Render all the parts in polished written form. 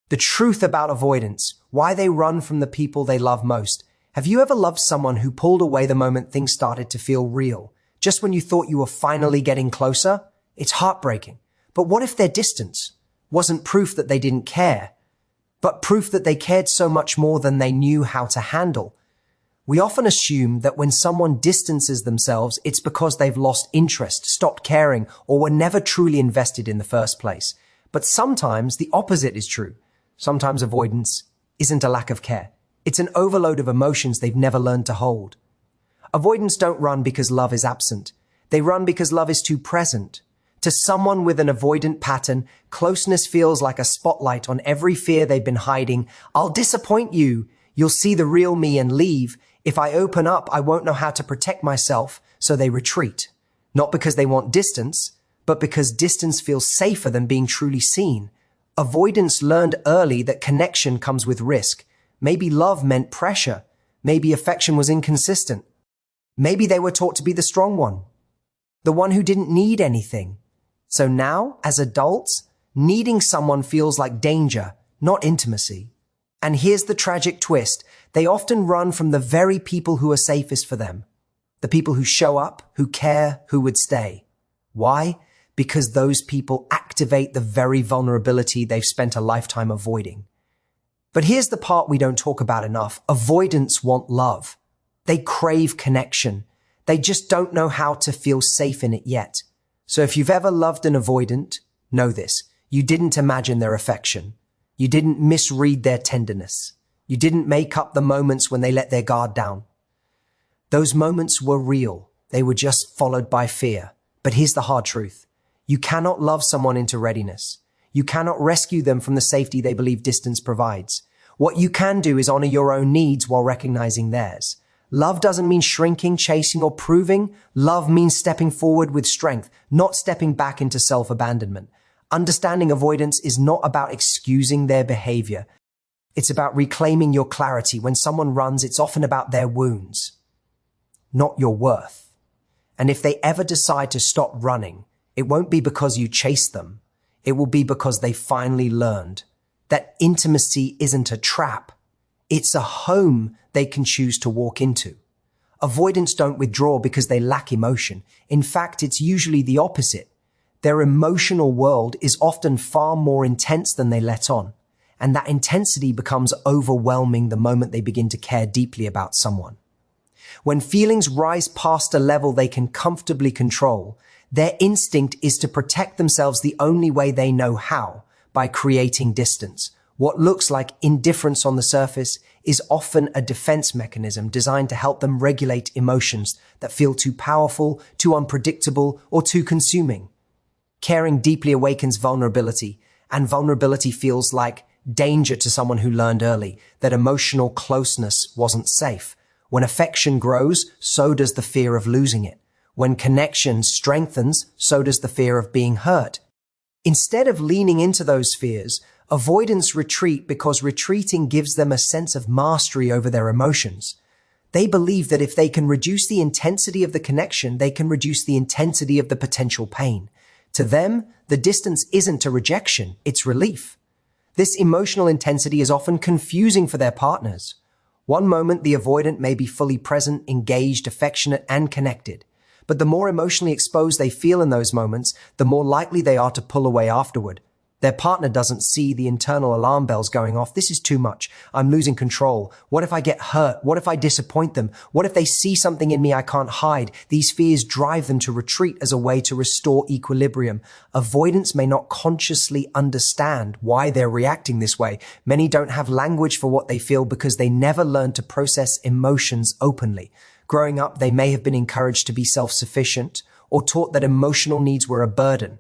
The truth about avoidance, why they run from the people they love most. Have you ever loved someone who pulled away the moment things started to feel real? Just when you thought you were finally getting closer? It's heartbreaking. But what if their distance wasn't proof that they didn't care, but proof that they cared so much more than they knew how to handle? We often assume that when someone distances themselves, it's because they've lost interest, stopped caring, or were never truly invested in the first place. But sometimes the opposite is true. Sometimes avoidance isn't a lack of care. It's an overload of emotions they've never learned to hold. Avoidants don't run because love is absent. They run because love is too present. To someone with an avoidant pattern, closeness feels like a spotlight on every fear they've been hiding. I'll disappoint you. You'll see the real me and leave. If I open up, I won't know how to protect myself, so they retreat. Not because they want distance, but because distance feels safer than being truly seen. Avoidance learned early that connection comes with risk. Maybe love meant pressure. Maybe affection was inconsistent. Maybe they were taught to be the strong one, the one who didn't need anything. So now, as adults, needing someone feels like danger, not intimacy. And here's the tragic twist. They often run from the very people who are safest for them. The people who show up, who care, who would stay. Why? Because those people activate the very vulnerability they've spent a lifetime avoiding. But here's the part we don't talk about enough. Avoidants want love. They crave connection. They just don't know how to feel safe in it yet. So if you've ever loved an avoidant, know this. You didn't imagine their affection. You didn't misread their tenderness. You didn't make up the moments when they let their guard down. Those moments were real. They were just followed by fear. But here's the hard truth. You cannot love someone into readiness. You cannot rescue them from the safety they believe distance provides. What you can do is honor your own needs while recognizing theirs. Love doesn't mean shrinking, chasing, or proving. Love means stepping forward with strength, not stepping back into self-abandonment. Understanding avoidance is not about excusing their behavior. It's about reclaiming your clarity. When someone runs, it's often about their wounds, not your worth. And if they ever decide to stop running, it won't be because you chased them. It will be because they finally learned that intimacy isn't a trap. It's a home they can choose to walk into. Avoidants don't withdraw because they lack emotion. In fact, it's usually the opposite. Their emotional world is often far more intense than they let on. And that intensity becomes overwhelming the moment they begin to care deeply about someone. When feelings rise past a level they can comfortably control, their instinct is to protect themselves the only way they know how, by creating distance. What looks like indifference on the surface is often a defense mechanism designed to help them regulate emotions that feel too powerful, too unpredictable, or too consuming. Caring deeply awakens vulnerability, and vulnerability feels like danger to someone who learned early that emotional closeness wasn't safe. When affection grows, so does the fear of losing it. When connection strengthens, so does the fear of being hurt. Instead of leaning into those fears, avoidants retreat because retreating gives them a sense of mastery over their emotions. They believe that if they can reduce the intensity of the connection, they can reduce the intensity of the potential pain. To them, the distance isn't a rejection, it's relief. This emotional intensity is often confusing for their partners. One moment, the avoidant may be fully present, engaged, affectionate, and connected. But the more emotionally exposed they feel in those moments, the more likely they are to pull away afterward. Their partner doesn't see the internal alarm bells going off. This is too much. I'm losing control. What if I get hurt? What if I disappoint them? What if they see something in me I can't hide? These fears drive them to retreat as a way to restore equilibrium. Avoidants may not consciously understand why they're reacting this way. Many don't have language for what they feel because they never learned to process emotions openly. Growing up, they may have been encouraged to be self-sufficient or taught that emotional needs were a burden.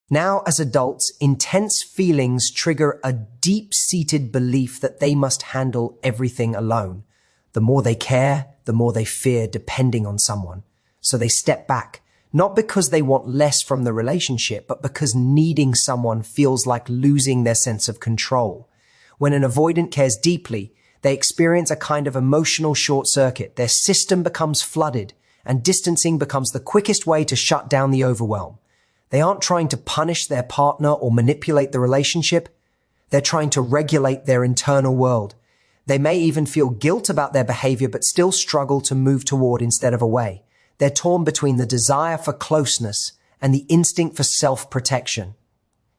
Now, as adults, intense feelings trigger a deep-seated belief that they must handle everything alone. The more they care, the more they fear depending on someone. So they step back, not because they want less from the relationship, but because needing someone feels like losing their sense of control. When an avoidant cares deeply, they experience a kind of emotional short circuit. Their system becomes flooded, and distancing becomes the quickest way to shut down the overwhelm. They aren't trying to punish their partner or manipulate the relationship. They're trying to regulate their internal world. They may even feel guilt about their behavior, but still struggle to move toward instead of away. They're torn between the desire for closeness and the instinct for self-protection.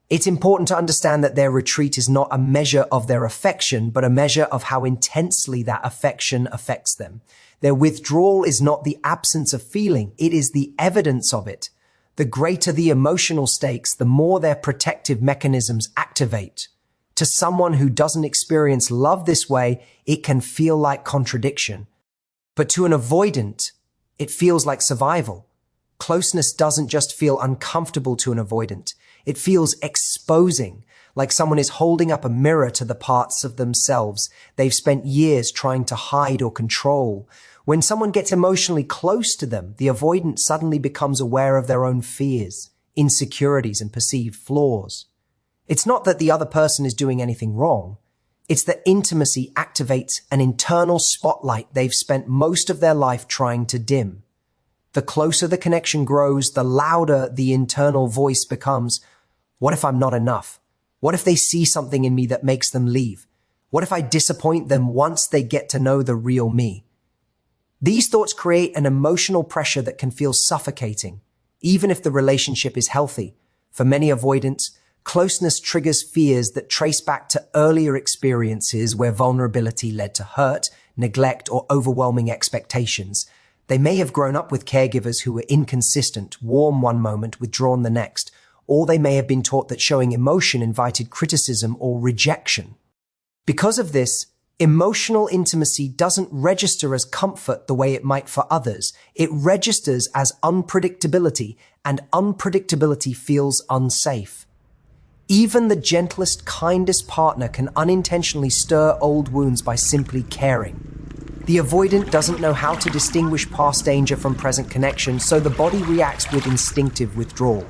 It's important to understand that their retreat is not a measure of their affection, but a measure of how intensely that affection affects them. Their withdrawal is not the absence of feeling, it is the evidence of it. The greater the emotional stakes, the more their protective mechanisms activate. To someone who doesn't experience love this way, it can feel like contradiction. But to an avoidant, it feels like survival. Closeness doesn't just feel uncomfortable to an avoidant. It feels exposing, like someone is holding up a mirror to the parts of themselves they've spent years trying to hide or control. When someone gets emotionally close to them, the avoidant suddenly becomes aware of their own fears, insecurities, and perceived flaws. It's not that the other person is doing anything wrong. It's that intimacy activates an internal spotlight they've spent most of their life trying to dim. The closer the connection grows, the louder the internal voice becomes. What if I'm not enough? What if they see something in me that makes them leave? What if I disappoint them once they get to know the real me? These thoughts create an emotional pressure that can feel suffocating, even if the relationship is healthy. For many avoidants, closeness triggers fears that trace back to earlier experiences where vulnerability led to hurt, neglect, or overwhelming expectations. They may have grown up with caregivers who were inconsistent, warm one moment, withdrawn the next, or they may have been taught that showing emotion invited criticism or rejection. Because of this, emotional intimacy doesn't register as comfort the way it might for others. It registers as unpredictability, and unpredictability feels unsafe. Even the gentlest, kindest partner can unintentionally stir old wounds by simply caring. The avoidant doesn't know how to distinguish past danger from present connection, so the body reacts with instinctive withdrawal.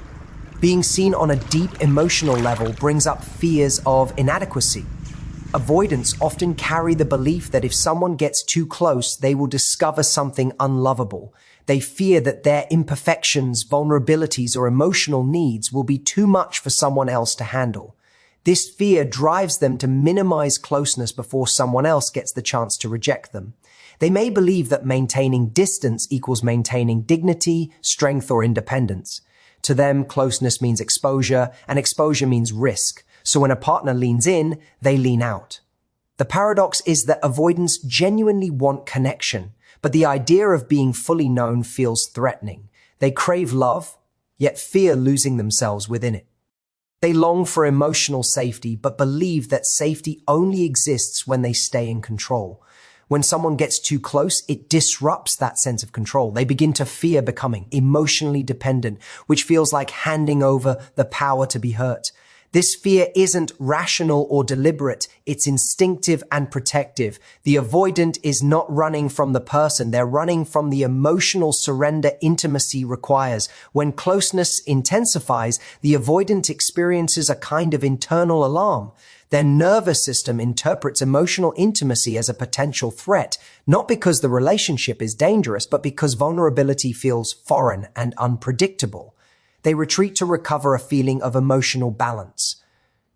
Being seen on a deep emotional level brings up fears of inadequacy. Avoidants often carry the belief that if someone gets too close, they will discover something unlovable. They fear that their imperfections, vulnerabilities, or emotional needs will be too much for someone else to handle. This fear drives them to minimize closeness before someone else gets the chance to reject them. They may believe that maintaining distance equals maintaining dignity, strength, or independence. To them, closeness means exposure, and exposure means risk. So when a partner leans in, they lean out. The paradox is that avoidants genuinely want connection, but the idea of being fully known feels threatening. They crave love, yet fear losing themselves within it. They long for emotional safety, but believe that safety only exists when they stay in control. When someone gets too close, it disrupts that sense of control. They begin to fear becoming emotionally dependent, which feels like handing over the power to be hurt. This fear isn't rational or deliberate. It's instinctive and protective. The avoidant is not running from the person. They're running from the emotional surrender intimacy requires. When closeness intensifies, the avoidant experiences a kind of internal alarm. Their nervous system interprets emotional intimacy as a potential threat, not because the relationship is dangerous, but because vulnerability feels foreign and unpredictable. They retreat to recover a feeling of emotional balance.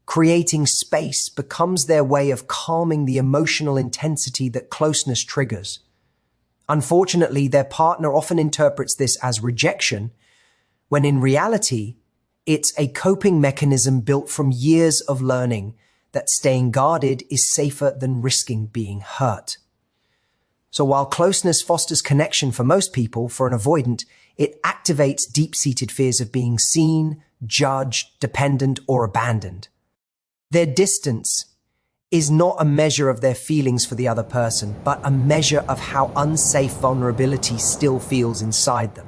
Creating space becomes their way of calming the emotional intensity that closeness triggers. Unfortunately, their partner often interprets this as rejection, when in reality, it's a coping mechanism built from years of learning that staying guarded is safer than risking being hurt. So while closeness fosters connection for most people, for an avoidant, it activates deep-seated fears of being seen, judged, dependent, or abandoned. Their distance is not a measure of their feelings for the other person, but a measure of how unsafe vulnerability still feels inside them.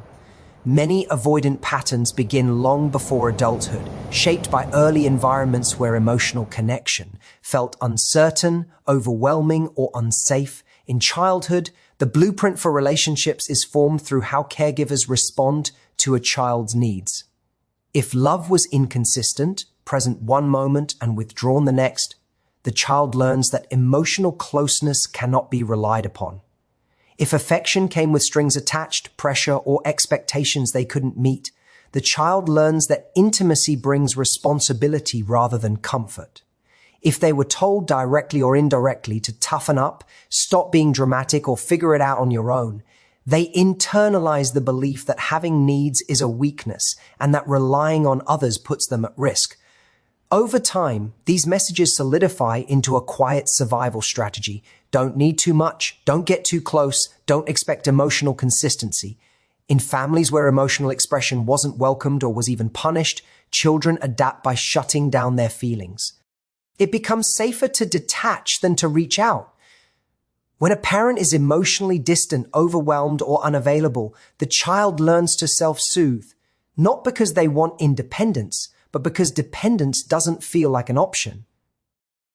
Many avoidant patterns begin long before adulthood, shaped by early environments where emotional connection felt uncertain, overwhelming, or unsafe. In childhood, the blueprint for relationships is formed through how caregivers respond to a child's needs. If love was inconsistent, present one moment and withdrawn the next, the child learns that emotional closeness cannot be relied upon. If affection came with strings attached, pressure, or expectations they couldn't meet, the child learns that intimacy brings responsibility rather than comfort. If they were told directly or indirectly to toughen up, stop being dramatic, or figure it out on your own, they internalize the belief that having needs is a weakness and that relying on others puts them at risk. Over time, these messages solidify into a quiet survival strategy. Don't need too much, don't get too close, don't expect emotional consistency. In families where emotional expression wasn't welcomed or was even punished, children adapt by shutting down their feelings. It becomes safer to detach than to reach out. When a parent is emotionally distant, overwhelmed, or unavailable, the child learns to self-soothe, not because they want independence, but because dependence doesn't feel like an option.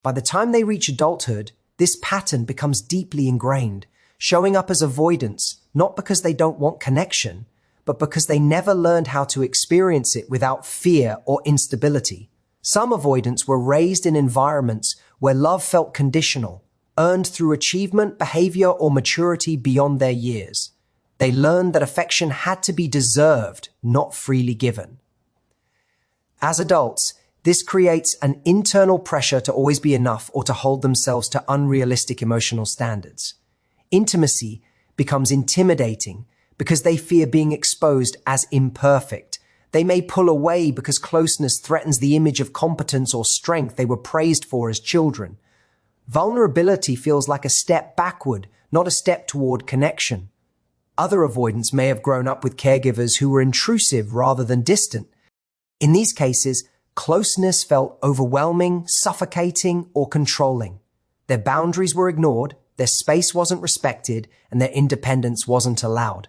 By the time they reach adulthood, this pattern becomes deeply ingrained, showing up as avoidance, not because they don't want connection, but because they never learned how to experience it without fear or instability. Some avoidants were raised in environments where love felt conditional, earned through achievement, behavior, or maturity beyond their years. They learned that affection had to be deserved, not freely given. As adults, this creates an internal pressure to always be enough or to hold themselves to unrealistic emotional standards. Intimacy becomes intimidating because they fear being exposed as imperfect. They may pull away because closeness threatens the image of competence or strength they were praised for as children. Vulnerability feels like a step backward, not a step toward connection. Other avoidants may have grown up with caregivers who were intrusive rather than distant. In these cases, closeness felt overwhelming, suffocating, or controlling. Their boundaries were ignored, their space wasn't respected, and their independence wasn't allowed.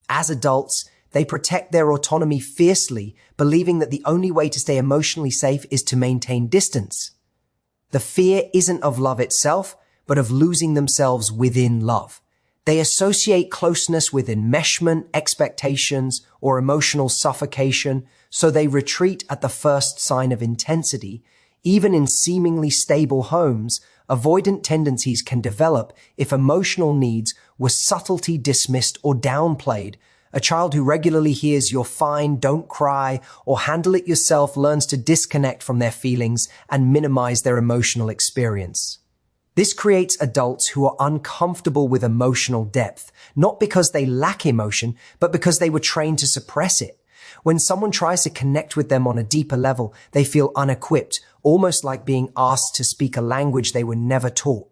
As adults, they protect their autonomy fiercely, believing that the only way to stay emotionally safe is to maintain distance. The fear isn't of love itself, but of losing themselves within love. They associate closeness with enmeshment, expectations, or emotional suffocation, so they retreat at the first sign of intensity. Even in seemingly stable homes, avoidant tendencies can develop if emotional needs were subtly dismissed or downplayed. A child who regularly hears "you're fine, don't cry," or "handle it yourself" learns to disconnect from their feelings and minimize their emotional experience. This creates adults who are uncomfortable with emotional depth, not because they lack emotion, but because they were trained to suppress it. When someone tries to connect with them on a deeper level, they feel unequipped, almost like being asked to speak a language they were never taught.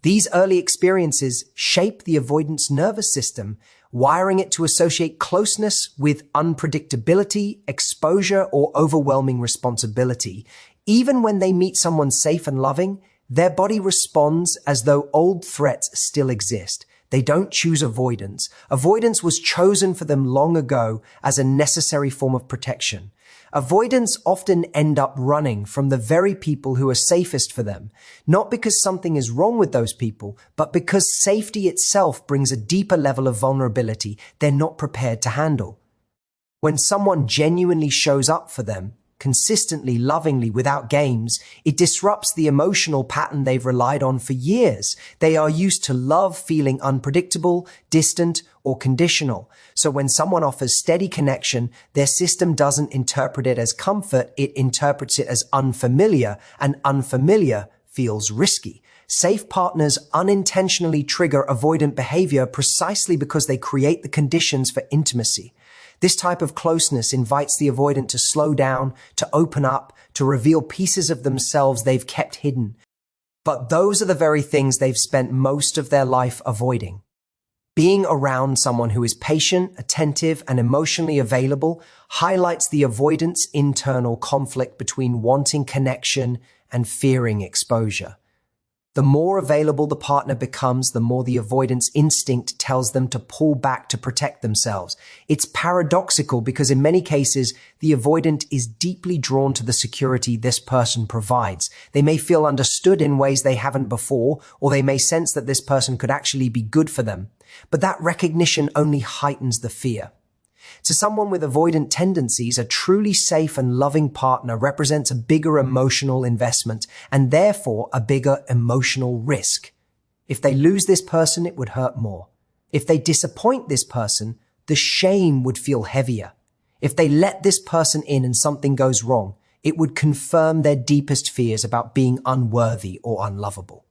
These early experiences shape the avoidance nervous system, wiring it to associate closeness with unpredictability, exposure, or overwhelming responsibility. Even when they meet someone safe and loving, their body responds as though old threats still exist. They don't choose avoidance. Avoidance was chosen for them long ago as a necessary form of protection. Avoidants often end up running from the very people who are safest for them, not because something is wrong with those people, but because safety itself brings a deeper level of vulnerability they're not prepared to handle. When someone genuinely shows up for them, consistently, lovingly, without games, it disrupts the emotional pattern they've relied on for years. They are used to love feeling unpredictable, distant, or conditional. So when someone offers steady connection, their system doesn't interpret it as comfort, it interprets it as unfamiliar, and unfamiliar feels risky. Safe partners unintentionally trigger avoidant behavior precisely because they create the conditions for intimacy. This type of closeness invites the avoidant to slow down, to open up, to reveal pieces of themselves they've kept hidden. But those are the very things they've spent most of their life avoiding. Being around someone who is patient, attentive, and emotionally available highlights the avoidant's internal conflict between wanting connection and fearing exposure. The more available the partner becomes, the more the avoidance instinct tells them to pull back to protect themselves. It's paradoxical because in many cases, the avoidant is deeply drawn to the security this person provides. They may feel understood in ways they haven't before, or they may sense that this person could actually be good for them. But that recognition only heightens the fear. To someone with avoidant tendencies, a truly safe and loving partner represents a bigger emotional investment and therefore a bigger emotional risk. If they lose this person, it would hurt more. If they disappoint this person, the shame would feel heavier. If they let this person in and something goes wrong, It would confirm their deepest fears about being unworthy or unlovable.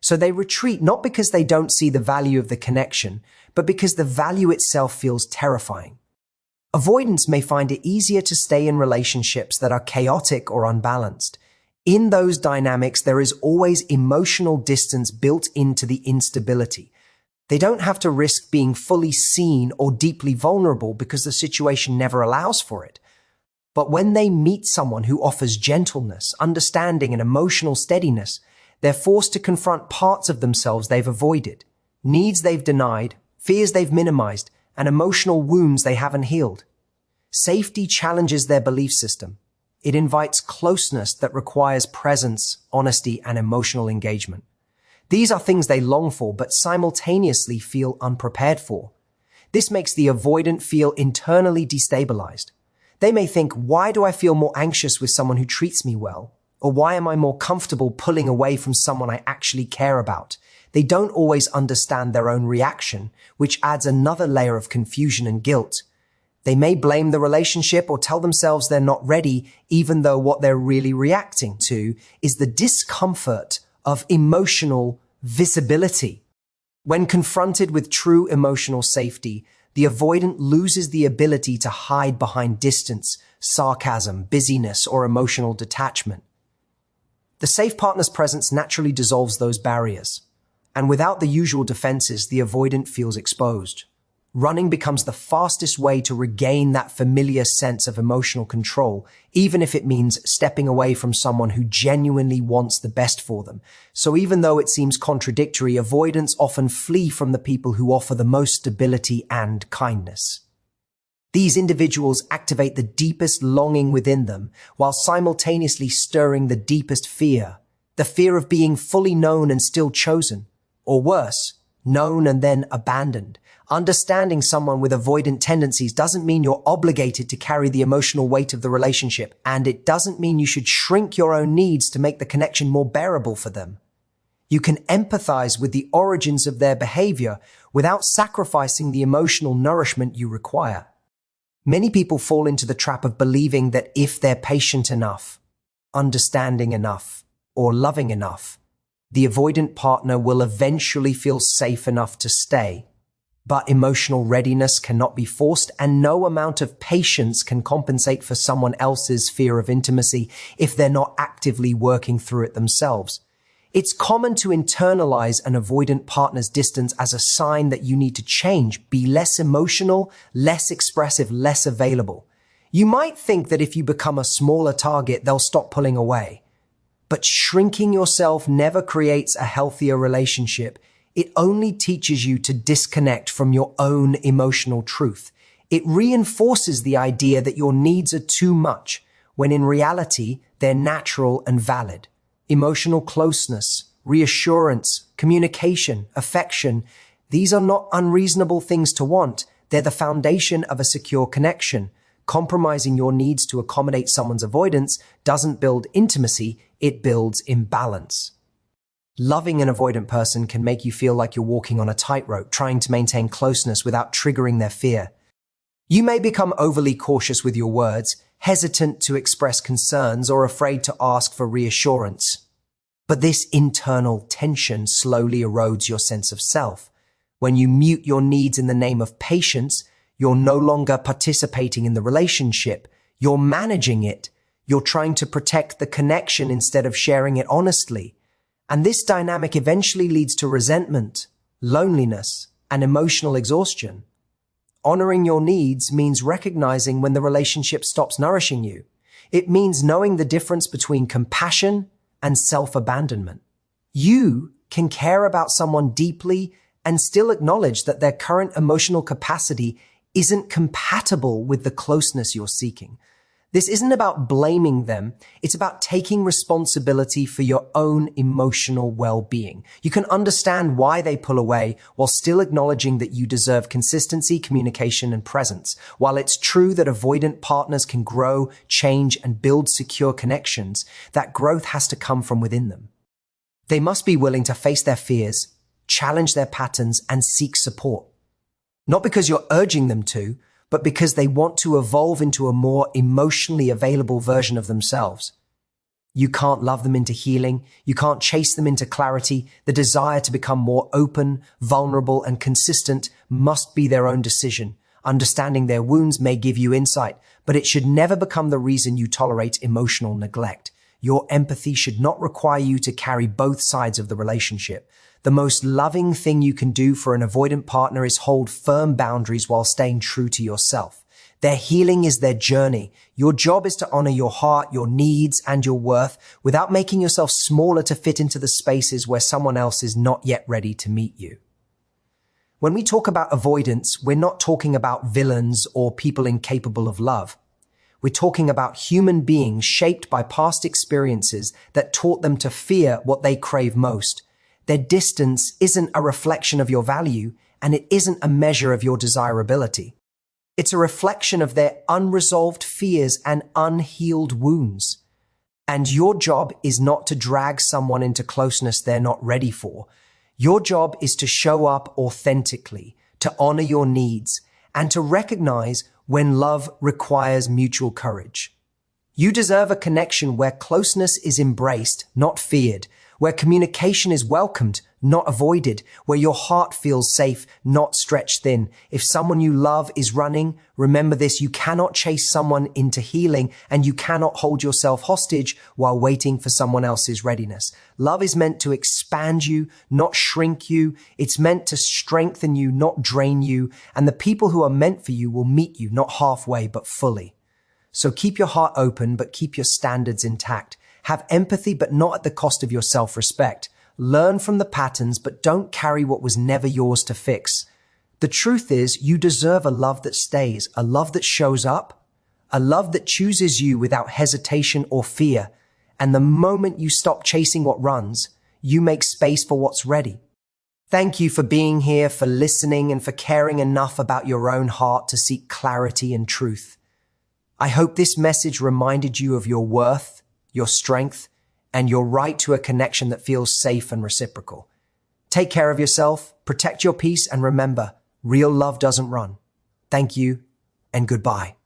So they retreat not because they don't see the value of the connection, but because the value itself feels terrifying. Avoidants may find it easier to stay in relationships that are chaotic or unbalanced. In those dynamics, there is always emotional distance built into the instability. They don't have to risk being fully seen or deeply vulnerable because the situation never allows for it. But when they meet someone who offers gentleness, understanding, and emotional steadiness, they're forced to confront parts of themselves they've avoided, needs they've denied, fears they've minimized, and emotional wounds they haven't healed. Safety challenges their belief system. It invites closeness that requires presence, honesty, and emotional engagement. These are things they long for, but simultaneously feel unprepared for. This makes the avoidant feel internally destabilized. They may think, why do I feel more anxious with someone who treats me well? Or why am I more comfortable pulling away from someone I actually care about? They don't always understand their own reaction, which adds another layer of confusion and guilt. They may blame the relationship or tell themselves they're not ready, even though what they're really reacting to is the discomfort of emotional visibility. When confronted with true emotional safety, the avoidant loses the ability to hide behind distance, sarcasm, busyness, or emotional detachment. The safe partner's presence naturally dissolves those barriers. And without the usual defenses, the avoidant feels exposed. Running becomes the fastest way to regain that familiar sense of emotional control, even if it means stepping away from someone who genuinely wants the best for them. So even though it seems contradictory, avoidants often flee from the people who offer the most stability and kindness. These individuals activate the deepest longing within them, while simultaneously stirring the deepest fear, the fear of being fully known and still chosen. Or worse, known and then abandoned. Understanding someone with avoidant tendencies doesn't mean you're obligated to carry the emotional weight of the relationship, and it doesn't mean you should shrink your own needs to make the connection more bearable for them. You can empathize with the origins of their behavior without sacrificing the emotional nourishment you require. Many people fall into the trap of believing that if they're patient enough, understanding enough, or loving enough, the avoidant partner will eventually feel safe enough to stay. But emotional readiness cannot be forced, and no amount of patience can compensate for someone else's fear of intimacy if they're not actively working through it themselves. It's common to internalize an avoidant partner's distance as a sign that you need to change, be less emotional, less expressive, less available. You might think that if you become a smaller target, they'll stop pulling away. But shrinking yourself never creates a healthier relationship. It only teaches you to disconnect from your own emotional truth. It reinforces the idea that your needs are too much, when in reality, they're natural and valid. Emotional closeness, reassurance, communication, affection, these are not unreasonable things to want. They're the foundation of a secure connection. Compromising your needs to accommodate someone's avoidance doesn't build intimacy, it builds imbalance. Loving an avoidant person can make you feel like you're walking on a tightrope, trying to maintain closeness without triggering their fear. You may become overly cautious with your words, hesitant to express concerns, or afraid to ask for reassurance. But this internal tension slowly erodes your sense of self. When you mute your needs in the name of patience, you're no longer participating in the relationship. You're managing it. You're trying to protect the connection instead of sharing it honestly. And this dynamic eventually leads to resentment, loneliness, and emotional exhaustion. Honoring your needs means recognizing when the relationship stops nourishing you. It means knowing the difference between compassion and self-abandonment. You can care about someone deeply and still acknowledge that their current emotional capacity isn't compatible with the closeness you're seeking. This isn't about blaming them. It's about taking responsibility for your own emotional well-being. You can understand why they pull away while still acknowledging that you deserve consistency, communication, and presence. While it's true that avoidant partners can grow, change, and build secure connections, that growth has to come from within them. They must be willing to face their fears, challenge their patterns, and seek support. Not because you're urging them to, but because they want to evolve into a more emotionally available version of themselves. You can't love them into healing. You can't chase them into clarity. The desire to become more open, vulnerable, and consistent must be their own decision. Understanding their wounds may give you insight, but it should never become the reason you tolerate emotional neglect. Your empathy should not require you to carry both sides of the relationship. The most loving thing you can do for an avoidant partner is hold firm boundaries while staying true to yourself. Their healing is their journey. Your job is to honor your heart, your needs, and your worth without making yourself smaller to fit into the spaces where someone else is not yet ready to meet you. When we talk about avoidance, we're not talking about villains or people incapable of love. We're talking about human beings shaped by past experiences that taught them to fear what they crave most. Their distance isn't a reflection of your value, and it isn't a measure of your desirability. It's a reflection of their unresolved fears and unhealed wounds. And your job is not to drag someone into closeness they're not ready for. Your job is to show up authentically, to honor your needs, and to recognize when love requires mutual courage. You deserve a connection where closeness is embraced, not feared, where communication is welcomed, not avoided, where your heart feels safe, not stretched thin. If someone you love is running, remember this: you cannot chase someone into healing, and you cannot hold yourself hostage while waiting for someone else's readiness. Love is meant to expand you, not shrink you. It's meant to strengthen you, not drain you. And the people who are meant for you will meet you, not halfway, but fully. So keep your heart open, but keep your standards intact. Have empathy, but not at the cost of your self-respect. Learn from the patterns, but don't carry what was never yours to fix. The truth is, you deserve a love that stays, a love that shows up, a love that chooses you without hesitation or fear. And the moment you stop chasing what runs, you make space for what's ready. Thank you for being here, for listening, and for caring enough about your own heart to seek clarity and truth. I hope this message reminded you of your worth, your strength, and your right to a connection that feels safe and reciprocal. Take care of yourself, protect your peace, and remember, real love doesn't run. Thank you, and goodbye.